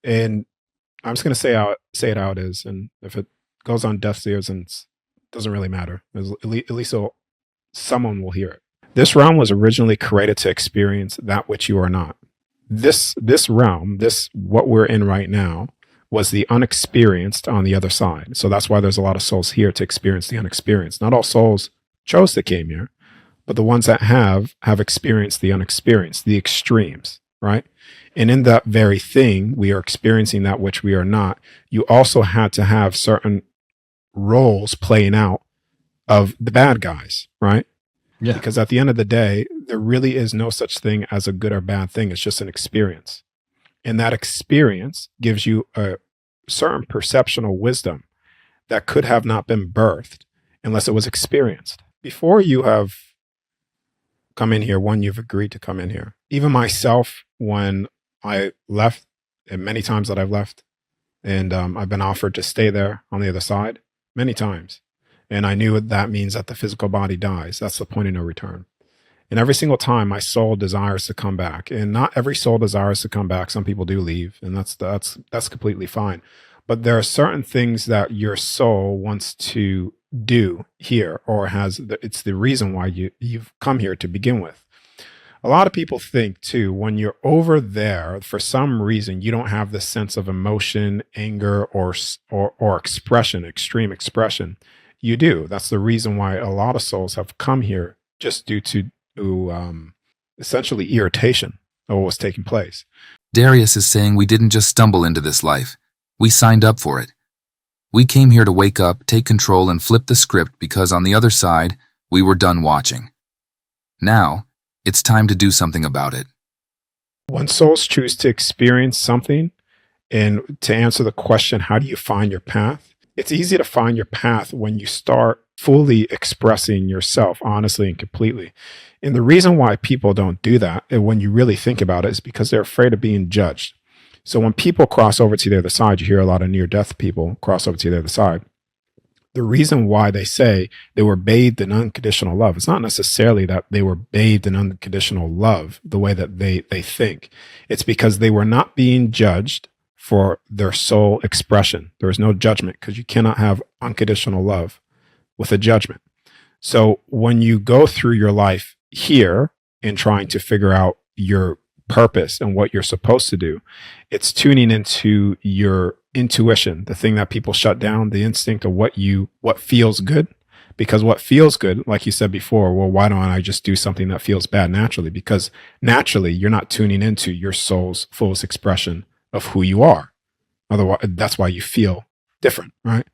And I'm just going to say it how it is. And if it goes on deaf's ears, and it doesn't really matter. At least someone will hear it. This realm was originally created to experience that which you are not. This realm, this what we're in right now, was the unexperienced on the other side. So that's why there's a lot of souls here to experience the unexperienced. Not all souls chose to came here, but the ones that have experienced the unexperienced, the extremes, right? And in that very thing, we are experiencing that which we are not. You also had to have certain roles playing out of the bad guys, right? Yeah. Because at the end of the day, there really is no such thing as a good or bad thing. It's just an experience. And that experience gives you a certain perceptional wisdom that could have not been birthed unless it was experienced. Before you have come in here, one, you've agreed to come in here. Even myself, when I left, and many times that I've left, and I've been offered to stay there on the other side many times. And I knew that means that the physical body dies. That's the point of no return. And every single time my soul desires to come back, and not every soul desires to come back. Some people do leave, and that's completely fine. But there are certain things that your soul wants to do here, or it's the reason why you've come here to begin with. A lot of people think too, when you're over there, for some reason, you don't have the sense of emotion, anger, or expression, extreme expression. You do. That's the reason why a lot of souls have come here, just due to essentially irritation of what was taking place. Darius is saying we didn't just stumble into this life. We signed up for it. We came here to wake up, take control, and flip the script because on the other side, we were done watching. Now, it's time to do something about it. When souls choose to experience something, and to answer the question, how do you find your path? It's easy to find your path when you start fully expressing yourself honestly and completely. And the reason why people don't do that, and when you really think about it, is because they're afraid of being judged. So when people cross over to the other side, you hear a lot of near-death people cross over to the other side. The reason why they say they were bathed in unconditional love, it's not necessarily that they were bathed in unconditional love the way that they think. It's because they were not being judged for their soul expression. There is no judgment, because you cannot have unconditional love with a judgment. So when you go through your life here and trying to figure out your purpose and what you're supposed to do, it's tuning into your intuition, the thing that people shut down, the instinct of what feels good. Because what feels good, like you said before, well, why don't I just do something that feels bad naturally? Because naturally you're not tuning into your soul's fullest expression of who you are. Otherwise, that's why you feel different, right?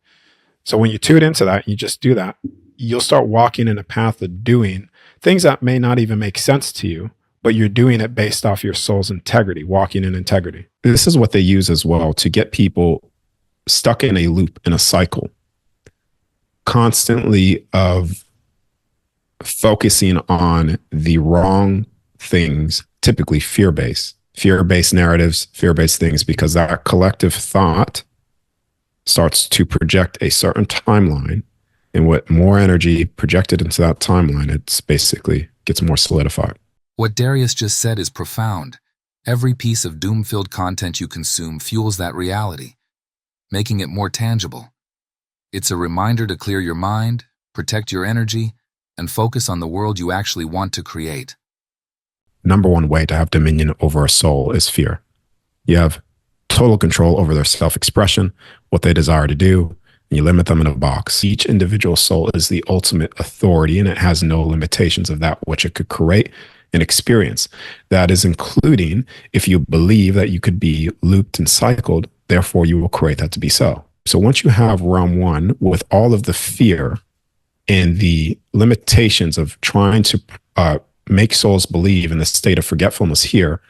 So when you tune into that, you just do that, you'll start walking in a path of doing things that may not even make sense to you, but you're doing it based off your soul's integrity, walking in integrity. This is what they use as well to get people stuck in a loop, in a cycle, constantly of focusing on the wrong things, typically fear-based narratives, fear-based things, because that collective thought starts to project a certain timeline. And with more energy projected into that timeline, it's basically gets more solidified. What Darius just said is profound. Every piece of doom-filled content you consume fuels that reality, making it more tangible. It's a reminder to clear your mind, protect your energy, and focus on the world you actually want to create. Number one way to have dominion over a soul is fear. You have total control over their self-expression, what they desire to do, and you limit them in a box. Each individual soul is the ultimate authority, and it has no limitations of that which it could create and experience. That is including if you believe that you could be looped and cycled, therefore you will create that to be so. So once you have realm one with all of the fear and the limitations of trying to make souls believe in the state of forgetfulness here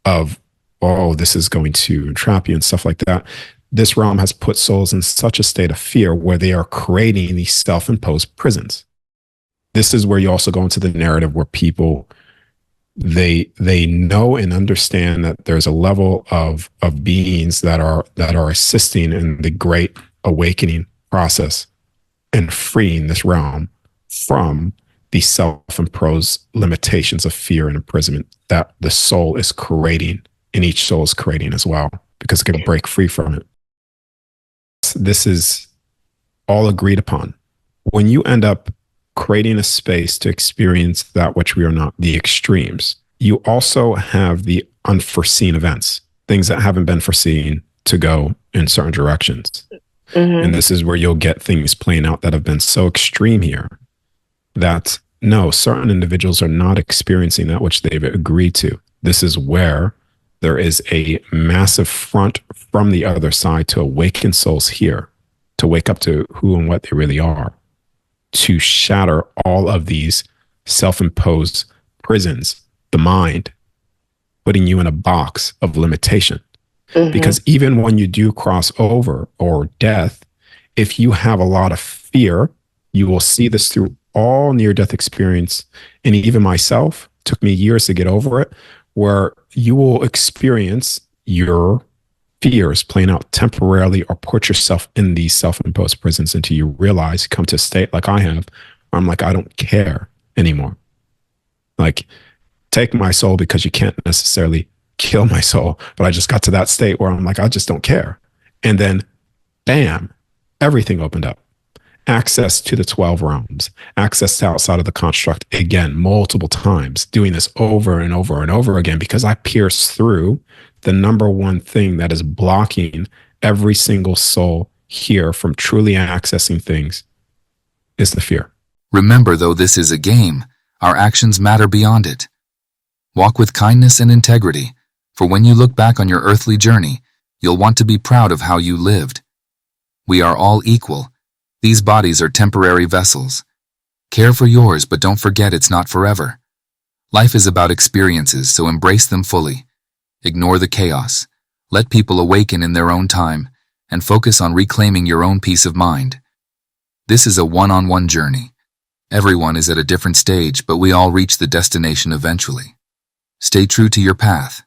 of, oh, this is going to entrap you and stuff like that, this realm has put souls in such a state of fear where they are creating these self-imposed prisons. This is where you also go into the narrative where people, they know and understand that there's a level of beings that are assisting in the great awakening process and freeing this realm from the self-imposed limitations of fear and imprisonment that the soul is creating, and each soul is creating as well. because it can break free from it. This is all agreed upon. When you end up creating a space to experience that which we are not, the extremes, you also have the unforeseen events, things that haven't been foreseen to go in certain directions. And this is where you'll get things playing out that have been so extreme here that no, certain individuals are not experiencing that which they've agreed to. This is where there is a massive front from the other side to awaken souls here, to wake up to who and what they really are, to shatter all of these self-imposed prisons, the mind, putting you in a box of limitation. Because even when you do cross over or death, if you have a lot of fear, you will see this through all near-death experience. And even myself, took me years to get over it, where you will experience your fears playing out temporarily or put yourself in these self-imposed prisons until you realize, come to a state like I have, where I'm like, I don't care anymore. Like, take my soul, because you can't necessarily kill my soul. But I just got to that state where I'm like, I just don't care. And then, bam, everything opened up. Access to the 12 realms, access to outside of the construct again, multiple times, doing this over and over and over again, because I pierce through the number one thing that is blocking every single soul here from truly accessing things is the fear. Remember, though this is a game, our actions matter beyond it. Walk with kindness and integrity, for when you look back on your earthly journey, you'll want to be proud of how you lived. We are all equal. These bodies are temporary vessels. Care for yours, but don't forget it's not forever. Life is about experiences, so embrace them fully. Ignore the chaos. Let people awaken in their own time, and focus on reclaiming your own peace of mind. This is a one-on-one journey. Everyone is at a different stage, but we all reach the destination eventually. Stay true to your path.